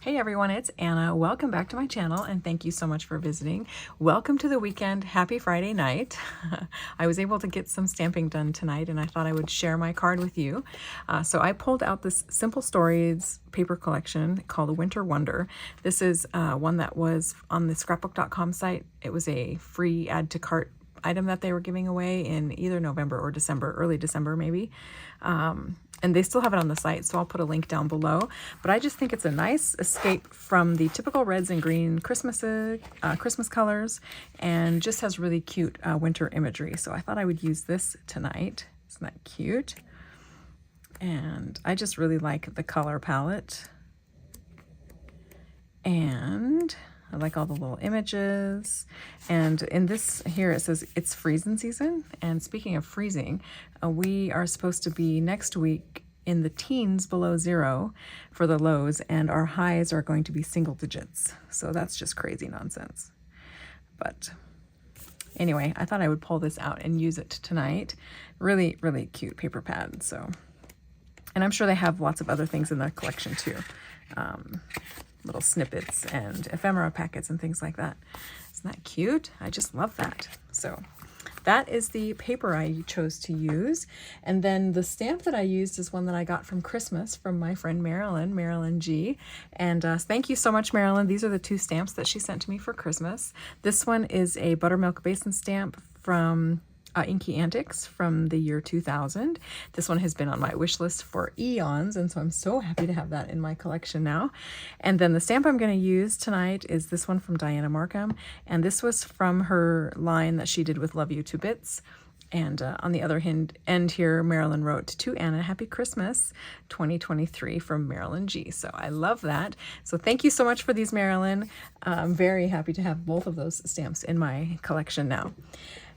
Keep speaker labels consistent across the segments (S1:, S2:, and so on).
S1: Hey everyone, it's Anna. Welcome back to my channel and thank you so much for visiting. Welcome to the weekend. Happy Friday night. I was able to get some stamping done tonight and I thought I would share my card with you. So I pulled out this Simple Stories paper collection called Winter Wonder. This is one that was on the scrapbook.com site. It was a free add to cart item that they were giving away in either November or December, early December maybe. And they still have it on the site, so I'll put a link down below. But I just think it's a nice escape from the typical reds and green Christmas colors, and just has really cute winter imagery. So I thought I would use this tonight. Isn't that cute? And I just really like the color palette. And I like all the little images. And in this here, it says it's freezing season. And speaking of freezing, we are supposed to be next week in the teens below zero for the lows, and our highs are going to be single digits. So that's just crazy nonsense. But anyway, I thought I would pull this out and use it tonight. Really, really cute paper pad. So, and I'm sure they have lots of other things in their collection too. Little snippets and ephemera packets and things like that. Isn't that cute? I just love that. So that is the paper I chose to use. And then the stamp that I used is one that I got from Christmas from my friend Marilyn G. And thank you so much, Marilyn. These are the two stamps that she sent to me for Christmas. This one is a buttermilk basin stamp from Inky Antics from the year 2000. This one has been on my wish list for eons, and so I'm so happy to have that in my collection now. And then the stamp I'm going to use tonight is this one from Diana Markham, and this was from her line that she did with Love You to Bits. And on the other end here, Marilyn wrote, "To Anna, Happy Christmas 2023 from Marilyn G." So I love that. So thank you so much for these, Marilyn. I'm very happy to have both of those stamps in my collection now.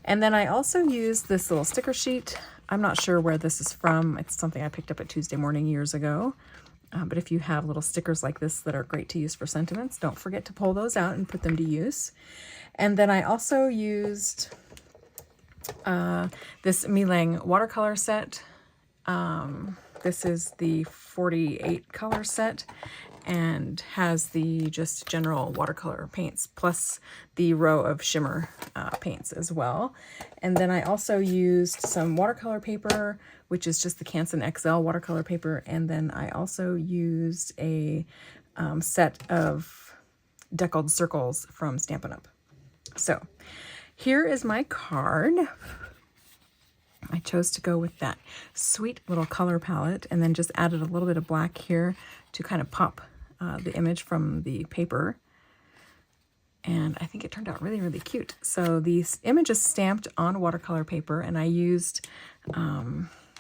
S1: And then I also used this little sticker sheet. I'm not sure where this is from. It's something I picked up at Tuesday Morning years ago. But if you have little stickers like this that are great to use for sentiments, don't forget to pull those out and put them to use. And then I also used this Milang watercolor set. This is the 48 color set and has the just general watercolor paints plus the row of shimmer paints as well. And then I also used some watercolor paper, which is just the Canson XL watercolor paper. And then I also used a set of deckled circles from Stampin' Up. So here is my card. I chose to go with that sweet little color palette and then just added a little bit of black here to kind of pop the image from the paper. And I think it turned out really, really cute. So these images stamped on watercolor paper, and I used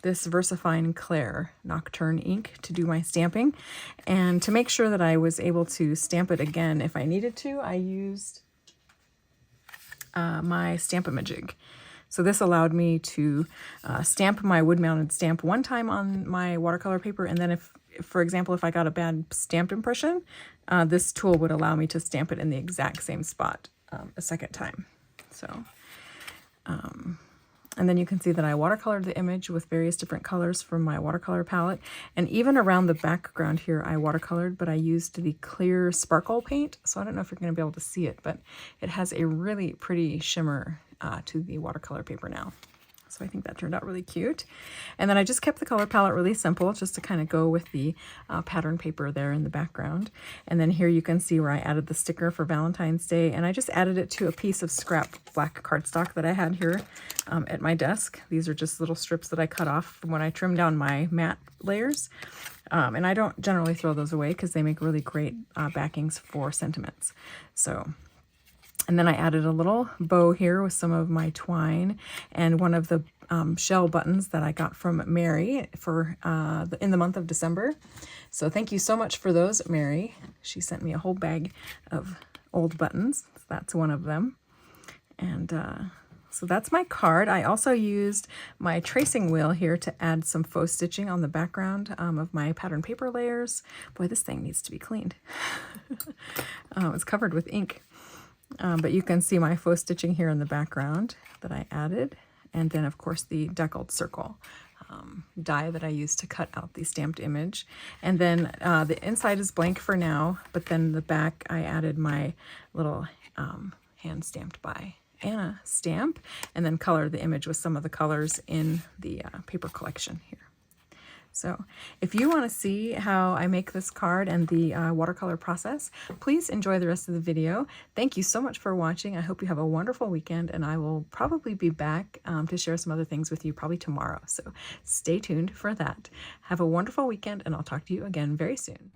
S1: this VersaFine Claire Nocturne ink to do my stamping. And to make sure that I was able to stamp it again if I needed to, I used my Stamp-A-Majig. So this allowed me to stamp my wood-mounted stamp one time on my watercolor paper, and then if, for example, if I got a bad stamped impression, this tool would allow me to stamp it in the exact same spot a second time. So, and then you can see that I watercolored the image with various different colors from my watercolor palette, and even around the background here I watercolored, but I used the clear sparkle paint, so I don't know if you're going to be able to see it, but it has a really pretty shimmer to the watercolor paper now. So I think that turned out really cute. And then I just kept the color palette really simple just to kind of go with the pattern paper there in the background. And then here you can see where I added the sticker for Valentine's Day, and I just added it to a piece of scrap black cardstock that I had here at my desk. These are just little strips that I cut off from when I trimmed down my matte layers. And I don't generally throw those away because they make really great backings for sentiments. So, and then I added a little bow here with some of my twine and one of the shell buttons that I got from Mary for in the month of December. So thank you so much for those, Mary. She sent me a whole bag of old buttons. That's one of them. And so that's my card. I also used my tracing wheel here to add some faux stitching on the background of my pattern paper layers. Boy, this thing needs to be cleaned. It's covered with ink. But you can see my faux stitching here in the background that I added. And then, of course, the deckled circle die that I used to cut out the stamped image. And then the inside is blank for now, but then the back I added my little hand stamped by Anna stamp, and then colored the image with some of the colors in the paper collection here. So if you want to see how I make this card and the watercolor process, please enjoy the rest of the video. Thank you so much for watching. I hope you have a wonderful weekend, and I will probably be back to share some other things with you probably tomorrow. So stay tuned for that. Have a wonderful weekend, and I'll talk to you again very soon.